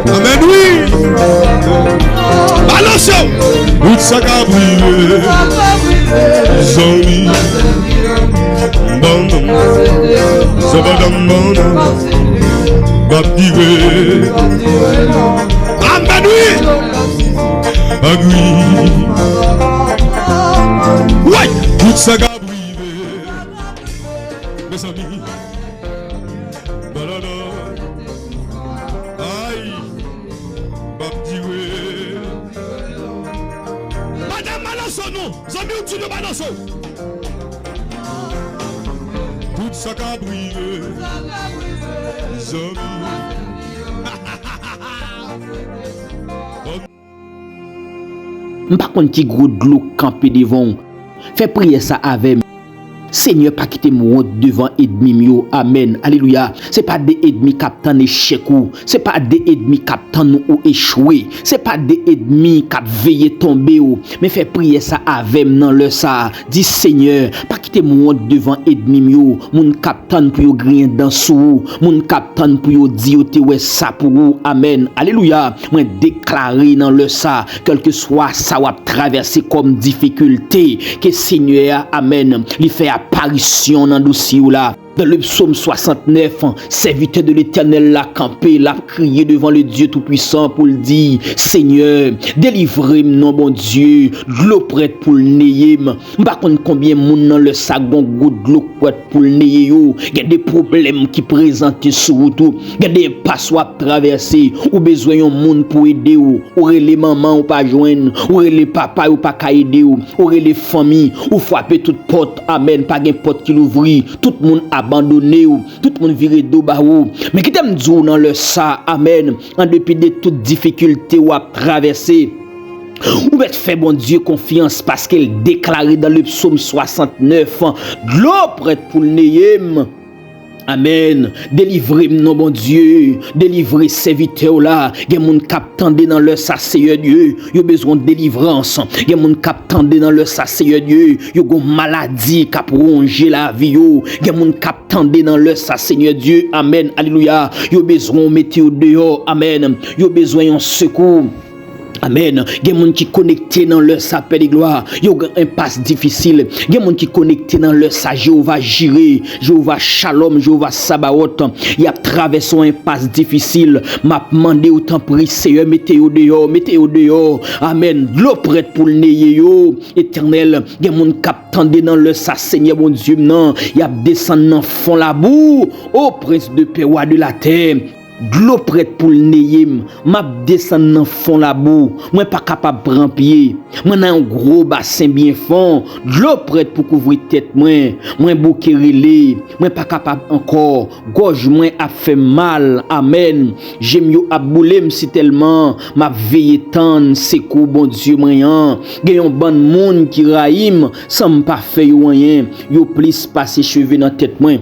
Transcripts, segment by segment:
Amen, oui. Balancez. Tout ça qu'a brillé. Zoni. Bon. Zabadam. Baptivé. Amen, oui. Agui. Ouais. Tout ça qu'a brillé. Mes amis. Balada. Aïe. Baptivé. Madame Balançon, non. Zami ou tu ne Balançon. Tout ça qu'a brillé. Zami. Par contre, petit gros de l'eau campé devant. Fais prier ça avec. Seigneur, pas quitter mon devant ennemi mio. Amen. Alléluia. C'est pas des ennemis captant échec ou. C'est pas des ennemis captant nous ou échouer. C'est pas des ennemis cap veiller tomber ou. Mais fais prier ça avec dans le ça. Dis Seigneur, pas quitter mon devant ennemi mio. Mon captant pour yo grien dans sou. Mon captant pour yo dire te ouais ça pour vous. Amen. Alléluia. Moi déclarer dans le ça, quel que soit ça ou traverser comme difficulté, que Seigneur, amen, lui fait apparition dans le dossier là. Dans le psaume 69, serviteur de l'Éternel l'a campé, l'a crié devant le Dieu Tout-Puissant pour le dire, Seigneur, délivrez-moi, non bon Dieu, de l'eau prête pour le néyer. Par contre, combien de monde dans le sagon goutte de l'eau prête pour le néyer, il y a des problèmes qui présentent sur tout, il y a des passoires traversés, ou besoin de monde pour aider, ou les mamans ou pas joindre, ou les papas ou pas aider, ou les familles, ou frapper toute porte, amen, pas de porte qui l'ouvre, tout le monde abandonné ou tout le monde viré d'eau bas ou mais qui t'aime dire dans le ça amen en dépit de toutes difficultés ou à traverser ou bien fait bon Dieu confiance parce qu'il déclarait dans le psaume 69 de l'eau prête pour le néyem. Amen. Délivrez-moi, non bon Dieu. Délivrez serviteur là. Il y a mon cap tendé dans le ça, Seigneur Dieu. Il y a besoin de délivrance. Il y a mon cap tendé dans le ça, Seigneur Dieu. Il y a une maladie qui a rongé la vie. Il y a mon cap tendé dans le ça, Seigneur Dieu. Amen. Alléluia. Il y a besoin de mettre au dehors. Amen. Il y a besoin de secours. Amen. Il y a des gens qui connectés dans leur sapin de gloire. Il y a un passe difficile. Il y a des gens qui connectés dans leur sa Jéhovah Jireh, Jéhovah Shalom, Jéhovah Sabaoth. Il y a traversé un passe difficile. M'a demandé autant prier Seigneur, mettez au dehors, mettez au dehors. Amen. L'eau prête pour le néyer éternel. Il y a des gens qui attendent dans leur sa Seigneur mon Dieu. Non, il y a descendu dans fond la boue. Ô prince de paix roi de la terre. De l'eau prête pour le néyem, m'a descend dans fond la boue, moi pas capable de prendre pied, moi dans un gros bassin bien fond, de l'eau prête pour couvrir tête moi bouquet relé, moi pas capable encore, gorge moi a fait mal, amen, j'aime yo a boulé si tellement, m'a veillé tant, c'est quoi bon Dieu moyen, gen yon bon monde qui raïm, sans me pas faire rien, yo plus passer cheveux dans tête moi.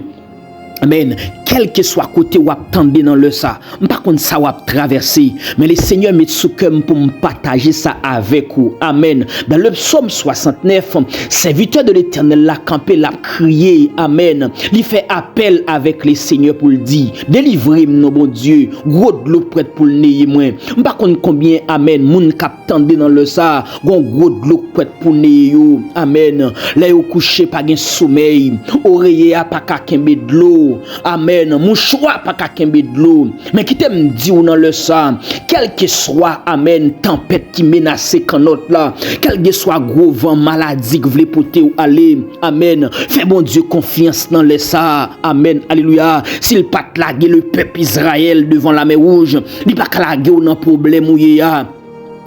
Amen. Quel que soit côté ou attendez dans le ça, par contre ça va traverser, mais le Seigneur met sous cœur pour me partager ça avec vous. Amen. Dans le psaume 69, serviteur de l'Éternel l'a campé, l'a crié. Amen. Il fait appel avec les Seigneurs pour le dire, délivrez-moi, non bon Dieu, gros de l'eau prête pour le néyer moi. Par contre combien amen, moun k'ap tande dans le ça, gros de l'eau prête pour le néyer. Amen. Là au coucher pas gen sommeil, oreiller a pas ka kembe de l'eau. Amen. Mon choix pas qu'à kembe de l'eau. Mais qui t'aime dit dans le sang, quel que soit, amen, tempête qui menace quand notre là, quel que soit gros vent, maladie que voulez porter ou aller, amen. Fais bon Dieu confiance dans le ça, amen, alléluia. S'il pas laguer le peuple Israël devant la mer rouge, il pas laguer dans problème où il y a.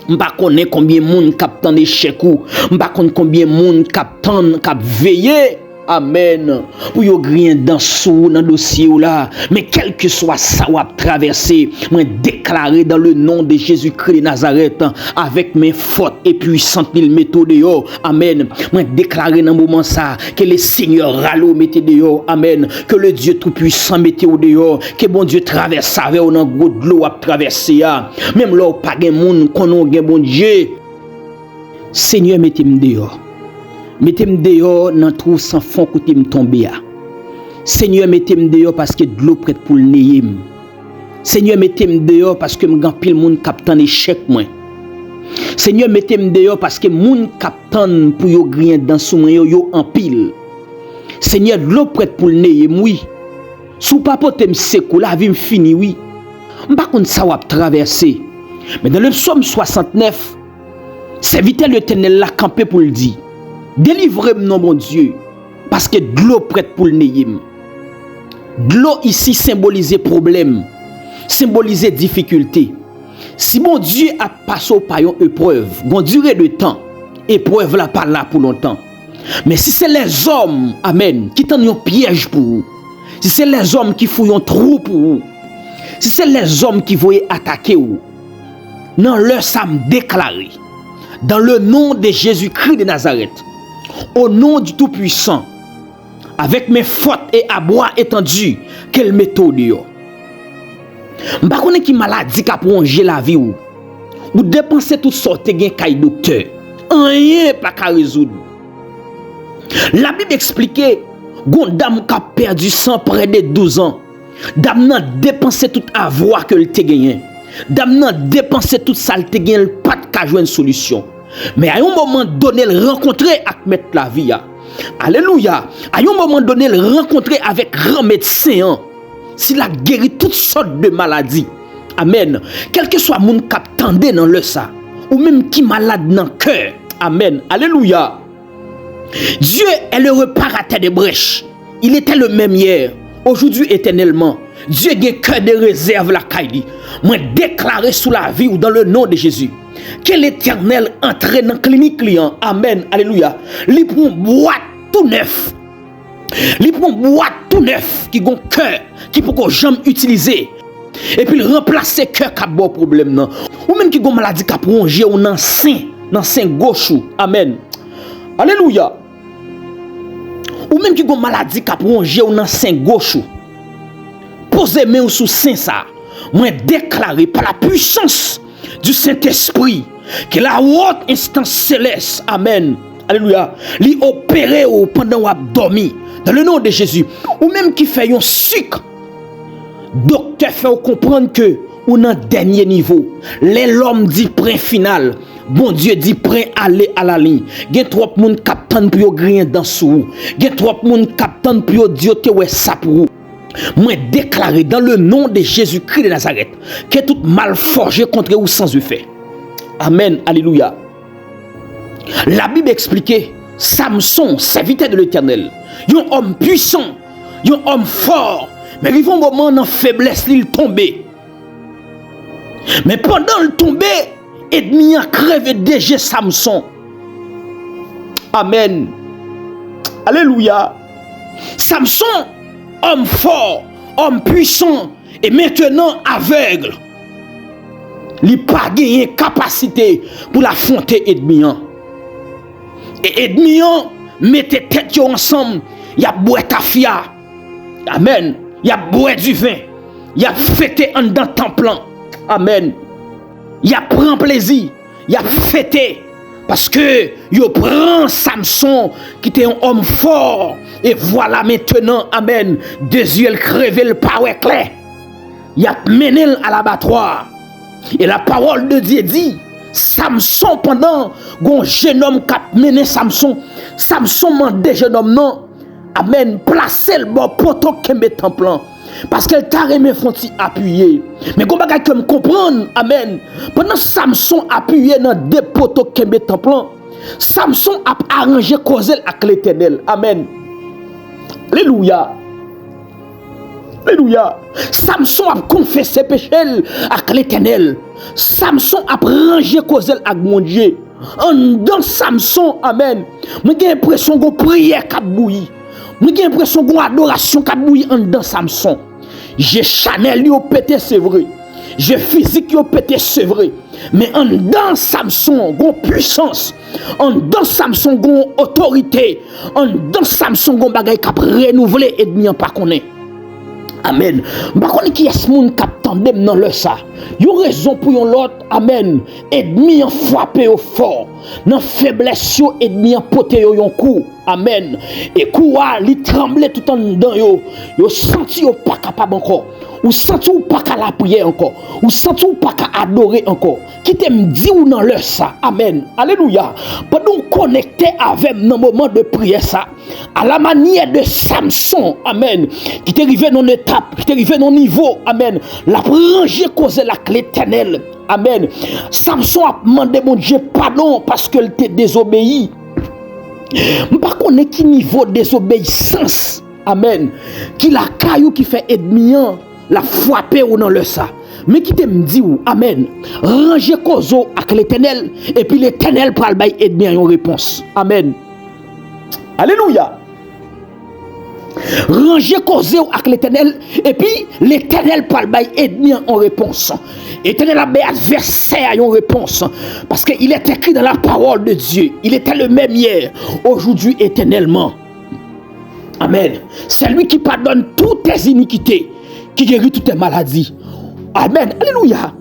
M'pa connaît combien monde captant d'échec ou, m'pa connaît combien monde captant cap veiller. Amen. Pour yo grien dans sous dans dossier là, mais quel que soit ça ou traverser, moi déclarer dans le nom de Jésus-Christ de Nazareth avec mes fortes et puissantes méthodes dehors. Amen. Moi déclarer dans moment ça que le Seigneur ralo mette dehors. Amen. Que le Dieu tout puissant mette au dehors, que bon Dieu traverse avec dans gros de l'eau à traverser. Même là pas gen monde konon gen bon Dieu. Seigneur mettez-moi dehors. Mettez-moi dehors dans trou sans fond côté me tomber. Seigneur, mettez-moi dehors parce que de l'eau prête pour le nez. Seigneur, mettez-moi dehors parce que m'gan pile moun captant échec moi. Seigneur, mettez-moi dehors parce que moun captant pour yo grien dans sou moi yo en pile. Seigneur, de l'eau prête pour le nez, oui. Sou pas pote m'sekou la vie m'fini, oui. M'pa konn sa wap traverser. Mais dans le psaume 69, serviteur l'Éternel l'a campé pour le dire. Délivrez-moi, mon Dieu, parce que de l'eau prête pour le nez. De l'eau ici symbolisait problème, symbolisait difficulté. Si mon Dieu a passé par une épreuve, bon durée de temps, épreuve là pas là pour longtemps. Mais si c'est les hommes, amen, qui t'en un piège pour vous, si c'est les hommes qui fouillent un trou pour vous, si c'est les hommes qui voulaient attaquer vous, non leur ça me déclaré, dans le nom de Jésus-Christ de Nazareth, au nom du Tout-Puissant, avec mes fautes et à bois étendu, quelle méthode yo. M'pa connait qui maladie qui a prolongé la vie ou dépenser toutes sortes de kay docteur. Rien pas qu'à résoudre. La Bible expliquait gon dame qui a perdu sang près de 12 ans. Dame nan dépensé tout avoir que le te gagné. Dame nan dépensé tout ça le te gagné pas de ka joindre solution. Mais à un moment donné, le rencontrer avec mettre la vie. Alléluia. À un moment donné, le rencontrer avec grand médecin. S'il a guéri toutes sortes de maladies. Amen. Quel que soit moun k'ap tande dans le ça. Ou même qui malade dans le cœur. Amen. Alléluia. Dieu est le réparateur des brèches. Il était le même hier, aujourd'hui éternellement. Dieu a un cœur de réserve la caille. Moi déclaré sous la vie ou dans le nom de Jésus. Que l'Éternel entre dans la clinique client. Amen. Alléluia. Il prend boîte tout neuf. Il prend boîte tout neuf qui a un cœur qui peut jamais utiliser. Et puis il remplace le cœur qui a bon problème. Non. Ou même qui a une maladie qui a prolongé ou dans sein gauche. Amen. Alléluia. Ou même qui a une maladie qui a prolongé ou dans sein gauche. Posez main sous sein ça. Moi déclaré par la puissance du Saint-Esprit que la haute instance céleste, amen, alléluia, li opéré ou pendant ou dormi dans le nom de Jésus. Ou même qui fait un sucre, docteur fait comprendre que ou dans dernier niveau, l'homme dit point final. Bon Dieu dit prêt aller à la ligne. Gen trop moun captain pour yo grien dans sou. Gen trop moun captain pour yo diote ouais ça pour. Moi déclaré dans le nom de Jésus-Christ de Nazareth que tout mal forgé contre vous sans effet. Amen, alléluia. La Bible expliquait Samson, serviteur de l'Éternel, un homme puissant, un homme fort, mais il y a un moment dans faiblesse il tombé. Mais pendant le tombé, ennemi a crevé déjà Samson. Amen. Alléluia. Samson, homme fort, homme puissant, et maintenant aveugle. Il n'a pas gagné capacité pour affronter ennemi. Et ennemi mettez tête ensemble, il a boire tafia. Amen. Il a boire du vin. Il a fêté en dans temple. Amen. Il a prend plaisir. Il a fêté. Parce que il prend Samson qui était un homme fort. Et voilà maintenant, amen, deux yeux crevé le power clair. Il a mené à l'abattoir. Et la parole de Dieu dit, Samson pendant un jeune homme qui a mené Samson m'a dit jeune homme non, amen, placer le bon poteau qui met en plan. Parce qu'elle t'a remis fonti appuyer. Mais comment que me comprendre, amen, pendant Samson appuyé dans deux poteaux qui met en plan, Samson a arrangé cause avec l'Éternel. Amen. Alléluia. Alléluia. Samson a confessé péché avec l'Éternel. Samson a rangé cause avec mon Dieu. En dans Samson, amen. Moi j'ai l'impression qu'on prière qui bouilli. Moi j'ai l'impression qu'on adoration qui bouilli en dans Samson. J'ai Chanel yo pété c'est vrai. J'ai physique yo pété c'est vrai. Mais en dans Samson, gon puissance. En dans Samson, gon autorité. En dans Samson, gon bagay k'ap renouveler ennemi en pas connaît. Amen. Bakon qui est moun kap tandem dans le ça. Yon raison pour yon l'autre. Amen. Ennemi en frappé au fort. Dans faiblesse yo ennemi en poté yo yon coup. Amen. Et koua li tremble tout en dedans yo. Yo senti yo pas capable encore. Ou senti ou pas qu'à la prière encore. Ou senti ou pas qu'à adorer encore. Qui t'aime dit ou dans l'heure ça. Amen. Alléluia. Pendant connecter avec dans moment de prière ça. À la manière de Samson. Amen. Qui t'est arrivé dans l'étape. Qui t'est arrivé dans niveau. Amen. La ranger cause la clé éternelle. Amen. Samson a demandé mon Dieu pardon parce qu'elle t'a désobéi. Par contre, qui niveau de désobéissance. Amen. Qui la caillou qui fait ennemi la frapper ou dans le ça. Mais qui te me dit ou amen. Ranger cause avec l'éternel et puis l'éternel pral bay ennemi en réponse. Amen. Alléluia. Ranger cause avec l'éternel et puis l'éternel pral bay ennemi en réponse. Éternel a bay adversaire en réponse parce qu'il est écrit dans la parole de Dieu. Il était le même hier, aujourd'hui éternellement. Amen. C'est lui qui pardonne toutes tes iniquités, qui guérit toutes tes maladies. Amen. Alléluia.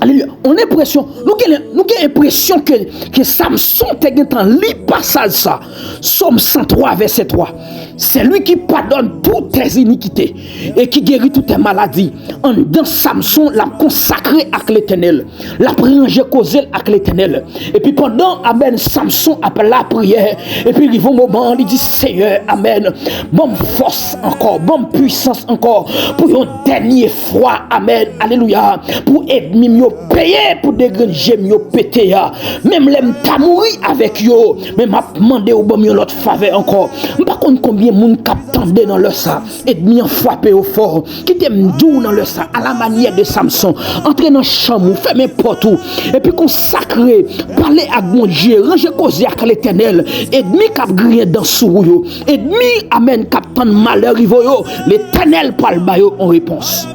Alléluia. On a l'impression, nous avons l'impression que Samson est en lit passage ça. Somme 103 verset 3. C'est lui qui pardonne toutes tes iniquités et qui guérit toutes tes maladies. Dans Samson, l'a consacré à l'éternel. L'a rangé causé à l'éternel. Et puis pendant, amen, Samson appelle la prière. Et puis il va au moment, il dit Seigneur, amen. Bonne force encore, bonne puissance encore. Pour une dernière fois, amen, alléluia. Pour ennemi mieux payer, pour des grands gemmes mieux péter. Même l'aime ta mourir avec yo. Mais m'a demandé au bon mieux l'autre faveur encore. Par contre, combien moun kap tande dans le ça ennemi en frappé au fort qui t'aime dou dans le ça à la manière de Samson entrer dans chambre fermer porte et puis consacrer parler à mon Dieu ranger cause avec l'éternel ennemi kap grien dans sou yo ennemi amen kap tande malheur rivo yo l'éternel pral ba yo en réponse.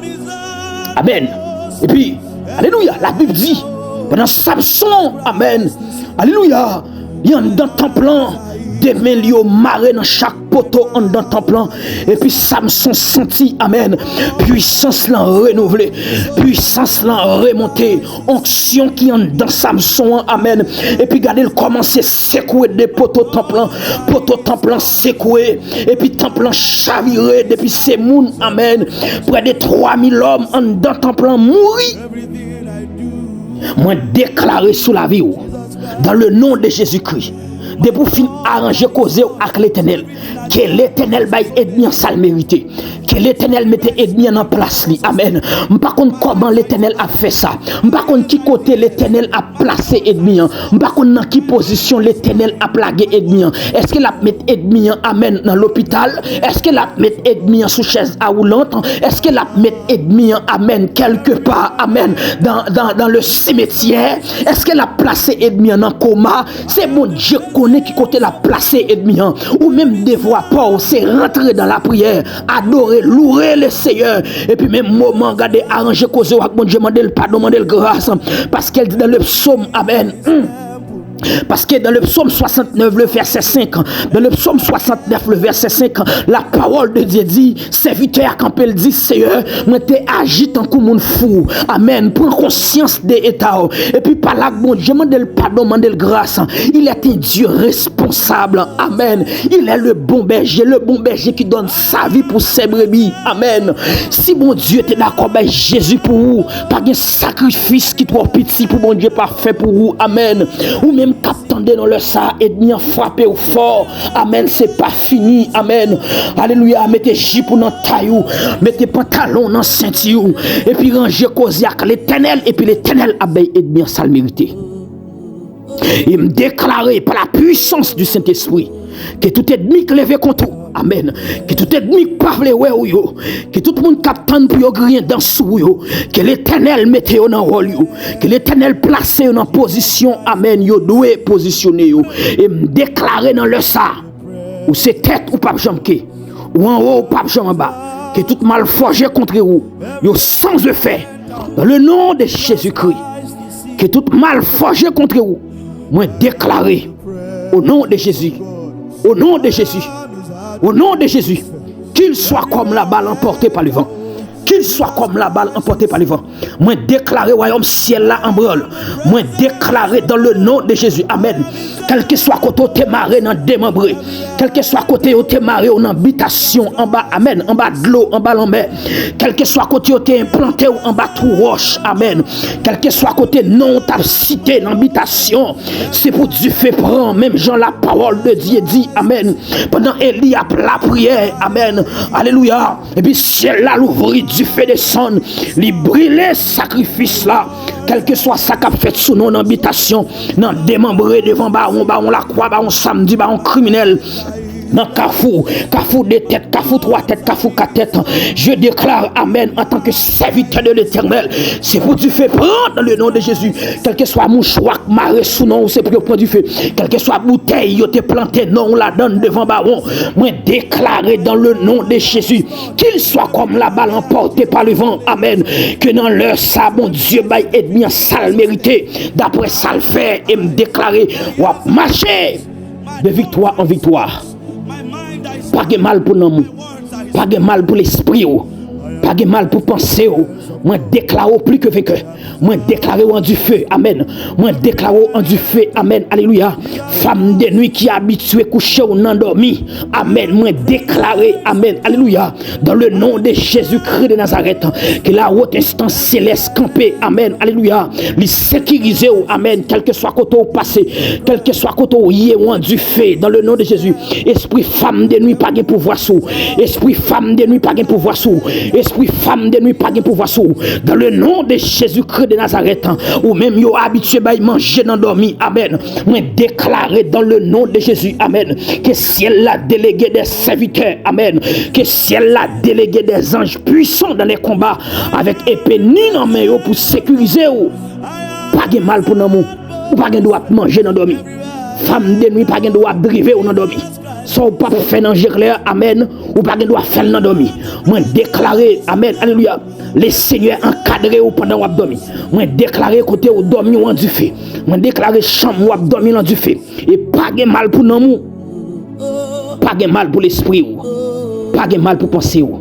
Amen. Et puis alléluia la Bible dit pendant Samson amen alléluia il y a dans temple des mains li au maré dans chaque poteau en dans temple et puis Samson senti amen puissance là renouvelée puissance là remontée onction qui en dans Samson amen et puis regardez il commence à secouer des poteaux temple secoué et puis temple chaviré depuis ces moun amen près de 3000 hommes en dans temple mourir moi déclaré sous la vie dans le nom de Jésus-Christ. De pour fin arranger causer avec l'éternel. Que l'éternel baille ennemi en sale mérité. Que l'éternel mette ennemi en place li. Amen. Par contre comment l'éternel a fait ça. Par contre qui côté l'éternel a placé ennemi. Par contre dans qui position l'éternel a plagué ennemi. Est-ce qu'il a mis ennemi amen dans l'hôpital? Est-ce qu'il a mis ennemi sous chaise à roulante? Est-ce qu'il a mis ennemi amen quelque part amen dans le cimetière? Est-ce qu'il a placé ennemi en coma? C'est mon Dieu qui côté la placer ennemi ou même devoir pas c'est rentrer dans la prière adorer louer le Seigneur et puis même moment garder arranger cause avec mon Dieu demander le pardon demander le grâce parce qu'elle dit dans le psaume amen. Parce que dans le psaume 69, le verset 5, dans le psaume 69, le verset 5, la parole de Dieu dit, serviteur, quand elle dit, Seigneur, moi t'es agi tant que mon fou. Amen. Prends conscience des états. Et puis par là, bon Dieu, demande le pardon, demande le grâce. Il est un Dieu responsable. Amen. Il est le bon berger qui donne sa vie pour ses brebis. Amen. Si mon Dieu t'es d'accord, ben Jésus pour vous, pas de sacrifice qui trop petit pour mon Dieu parfait pour vous. Amen. Ou même qu'attendez dans le ça ennemi frappé au fort. Amen, c'est pas fini. Amen. Alléluia. Mettez jip dans taillou, mettez pantalon dans ceinture et puis rangez cause avec l'éternel et puis l'éternel abeille ennemi en sale mérité. Il me déclarait par la puissance du Saint-Esprit que tout ennemi qui levé contre vous. Amen. Que tout ennemi parle ou yo, que tout le monde capte pour yo grien dans sou yo, que l'éternel mette yo dans rôle yo, que l'éternel place yo dans position amen yo doué positionner yo et me déclarer dans le ça ou c'est tête ou pas jambe ou en haut ou pas jambe en bas que tout mal forgé contre vous yo sans effet dans le nom de Jésus-Christ que tout mal forgé contre vous moi déclarer au nom de Jésus au nom de Jésus. Au nom de Jésus, qu'il soit comme la balle emportée par le vent. Qu'il soit comme la balle emportée par le vent. Moi déclarer royaume ciel là en brûle. Moi déclarer dans le nom de Jésus. Amen. Quel que soit côté t'es maré dans démembré. Quel que soit côté t'es maré en habitation en bas. Amen. En bas de l'eau, en bas de mer. Quel que soit côté t'es implanté en bas de roche. Amen. Quel que soit côté non t'as cité dans l'habitation. C'est pour Dieu fait prendre. Même Jean la parole de Dieu dit. Amen. Pendant Élie a la prière. Amen. Alléluia. Et puis ciel là l'ouvrit. Du fait descendre, li brûler sacrifice là, quel que soit ça qu'a fait sous nos habitations, dans démembré devant baron la croix, baron samedi, baron criminel. Dans Carrefour de tête, Carrefour 3 têtes, Carrefour 4 têtes, je déclare Amen en tant que serviteur de l'Éternel. C'est pour du feu prendre dans le nom de Jésus. Quel que soit mouchoir, marée sous nom, c'est pour prendre du feu. Quel que soit bouteille, yo te planté, non, on la donne devant baron. Moi déclarer dans le nom de Jésus, qu'il soit comme la balle emportée par le vent. Amen. Que dans leur ça, bon Dieu, bail ennemi en sale mérité. D'après ça le fait, et me déclarer, ou marcher de victoire en victoire. Pas de mal pour nous, pas de mal pour l'esprit, pas de mal pour penser. Moi déclare plus que vainqueur. Moi déclare en du feu. Amen. Moi déclare en du feu. Amen. Alléluia. Femme de nuit qui est habituée coucher ou n'endormi. Amen. Moi déclare. Amen. Alléluia. Dans le nom de Jésus-Christ de Nazareth. Que la haute instance céleste campée. Amen. Alléluia. Les sécuriser. Amen. Quel que soit côté au passé. Quel que soit côté au yé ou en du feu. Dans le nom de Jésus. Esprit femme de nuit pas de pouvoir sous. Esprit femme de nuit pas de pouvoir sous. Esprit femme de nuit pas de pouvoir sous. Dans le nom de Jésus-Christ de Nazareth, ou même yo habitué à manger dans dormi, amen. Moi déclarer dans le nom de Jésus, amen, que ciel l'a délégué des serviteurs, amen, que ciel l'a délégué des anges puissants dans les combats, avec épée ni dans main pour sécuriser ou pas de mal pour nous, ou pas de droit manger dans dormi. Femme de nuit pas de droit briver ou dans dormi. Soit pas faire dans gerler, amen, ou pas de droit faire dans dormi. Moi déclarer, amen, alléluia. Les seigneurs encadrés ou pendant ou dormi. Moi déclarer côté ou dormi ou en du feu. Moi déclarer chambre ou dormi en du feu. Et pas de mal pour nous. Pas de mal pour l'esprit ou. Pas de mal pour penser ou.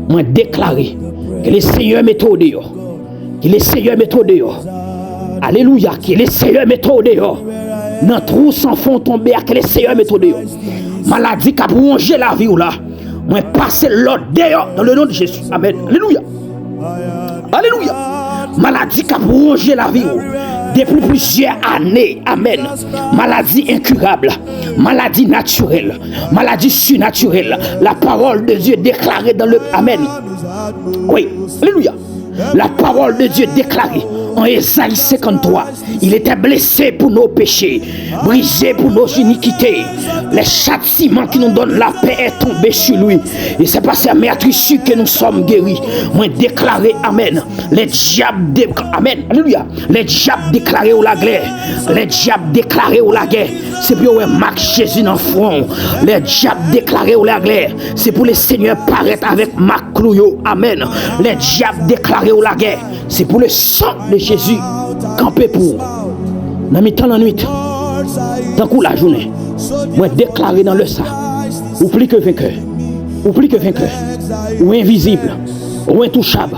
Moi déclarer que les seigneurs mettent au dehors. Que les seigneurs mettent au dehors. Alléluia, que les seigneurs mettent au dehors. Dans trou sans fond tomber, que les seigneurs mettent au dehors. Maladie qui a rongé la vie ou là. Moi passer l'ordre dehors dans le nom de Jésus. Amen. Alléluia. Alléluia. Maladie qui a rongé la vie depuis plusieurs années. Amen. Maladie incurable. Maladie naturelle. Maladie surnaturelle. La parole de Dieu déclarée dans le... Amen. Oui. Alléluia. La parole de Dieu déclarée en Ésaïe 53. Il était blessé pour nos péchés, brisé pour nos iniquités. Les châtiments qui nous donnent la paix est tombé sur lui. Et c'est par sa meurtrissure que nous sommes guéris. Moi déclaré, amen. Les diables, amen, alléluia. Les diables déclarés au la guerre. Les diables déclarés au la guerre. C'est pour Marc Jésus dans le front. Les diables déclarés au la guerre. C'est pour les seigneurs paraître avec Marc Clouyo. Amen. Les diables déclarés au la guerre. C'est pour le sang de Jésus campé pour. Dans le temps la nuit. Dans coup la journée. Moi déclaré dans le sang. Ou plus que vainqueur. Ou plus que vainqueur. Ou invisible. Ou intouchable.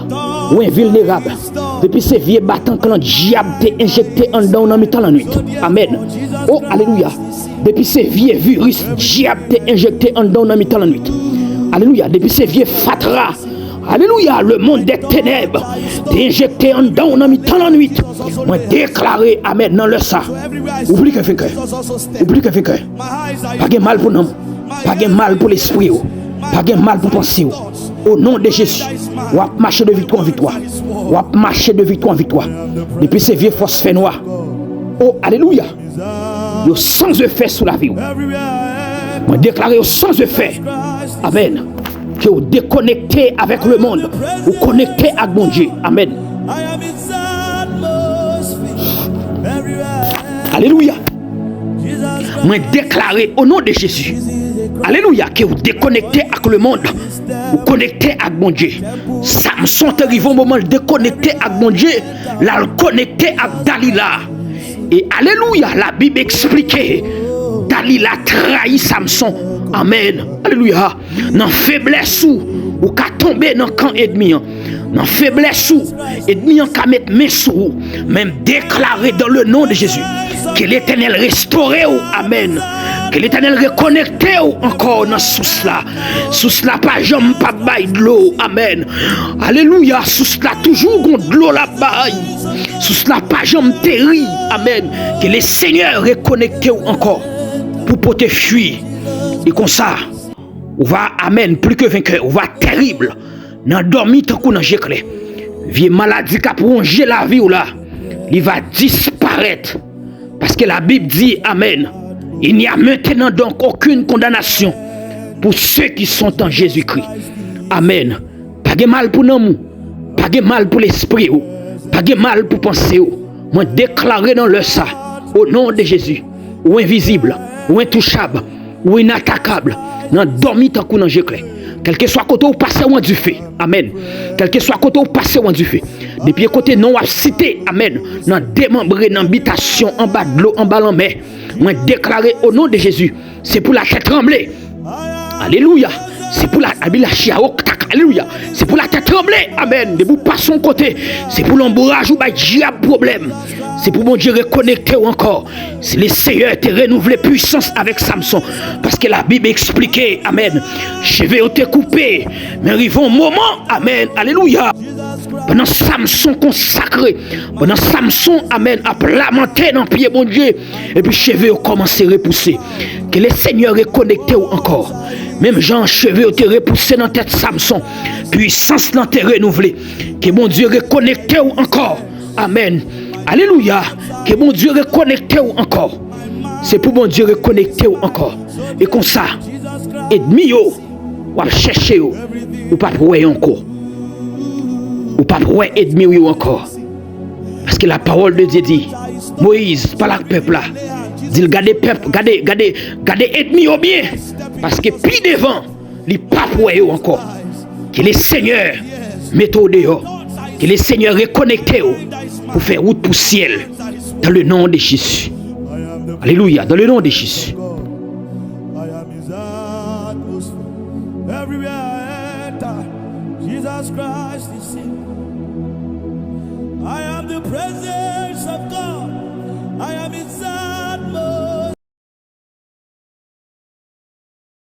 Ou invulnérable. Depuis ces vieux battants que le diable t'a injecté en dedans dans le temps la nuit. Amen. Oh, alléluia. Depuis ces vieux virus, diable t'a injecté en dedans dans le temps la nuit. Alléluia. Depuis ces vieux fatras. Alléluia, le monde des ténèbres, injecté en dedans dans le temps la nuit. Moi déclaré, amen, dans le sang. Oublie que vainqueur. Oublie que vainqueur. Pas de mal pour nous. Pas de mal pour l'esprit. Pas de mal pour penser. Au nom de Jésus, on va marcher de victoire en victoire. On va marcher de victoire en victoire. Depuis ces vieux phosphés noirs. Oh, alléluia. Yo sans effet sous la vie. Moi déclaré sans effet. Amen. Que vous déconnectez avec le monde, vous connectez avec mon Dieu. Amen. Alléluia. Moi déclaré au nom de Jésus. Alléluia. Que vous déconnectez avec le monde, vous connectez avec mon Dieu. Samson est arrivé au moment de déconnecter avec mon Dieu, là le connecter avec Dalila. Et alléluia, la Bible expliquait Dalila trahi Samson. Amen. Alléluia. Dans faiblesse ou ka tomber dans camp ennemi. Dans faiblesse ennemi ka mettre main sur même déclarer dans le nom de Jésus que l'Éternel restaure. Amen. Que l'Éternel reconnecte encore dans sous là. Sous là pas jamais pas bail de l'eau. Amen. Alléluia. Sous là toujours de l'eau là bas. Sous là pas jamais terri. Amen. Que le Seigneur reconnecte encore pour porter fuir. Et comme ça, on va, amen, plus que vainqueur, on va terrible. Dans dormir tant qu'on a géclé. Vieille maladie qui a prolongé la vie ou là, il va disparaître. Parce que la Bible dit, amen, il n'y a maintenant donc aucune condamnation pour ceux qui sont en Jésus-Christ. Amen. Pas de mal pour nous, pas de mal pour l'esprit, pas de mal pour penser. Moi déclarer dans le ça, au nom de Jésus, ou invisible, ou intouchable, ou inattaquable, dans dormi tant qu'on a géclé. Quel que soit côté où passer loin du feu. Amen. Quel que soit côté où passer loin du feu. Depuis côté non à cité. Amen. Dans démembré, dans habitation, en bas de l'eau, en bas de la mer. Moi déclarer au nom de Jésus. C'est pour la tête tremblée. Alléluia. C'est pour la alléluia. C'est pour la tête tremblée. Amen. De vous passer son côté. C'est pour l'embourrage ou diable problème. C'est pour mon Dieu reconnecter encore. C'est le Seigneur te renouvelé puissance avec Samson. Parce que la Bible expliquait, amen. Cheveux ont été coupés. Mais arrive un moment, amen. Alléluia. Pendant Samson consacré. Pendant Samson, amen, a lamenté dans le pied, mon Dieu. Et puis cheveux ont commencé à repousser. Que le Seigneur reconnecté encore. Même Jean, cheveux ont été repoussés dans la tête de Samson. Puissance n'a été renouvelée. Que mon Dieu reconnecté encore. Amen. Alléluia. Que mon Dieu reconnecte encore. C'est pour mon Dieu reconnecter encore. Et comme ça, ennemi yo, ou à chercher ou pas pour encore. Ou pas pour ennemi yo encore. Parce que la parole de Dieu dit, Moïse, par la peuple là, dit gardez peuple, gardez ennemi au bien. Parce que puis devant, il pas pour encore. Que le Seigneur mette au dehors. Que le Seigneur reconnecte pour faire route pour le ciel. Dans le nom de Jésus. Alléluia. Dans le nom de Jésus. Everywhere I enter, Jesus Christ is here. I am the presence.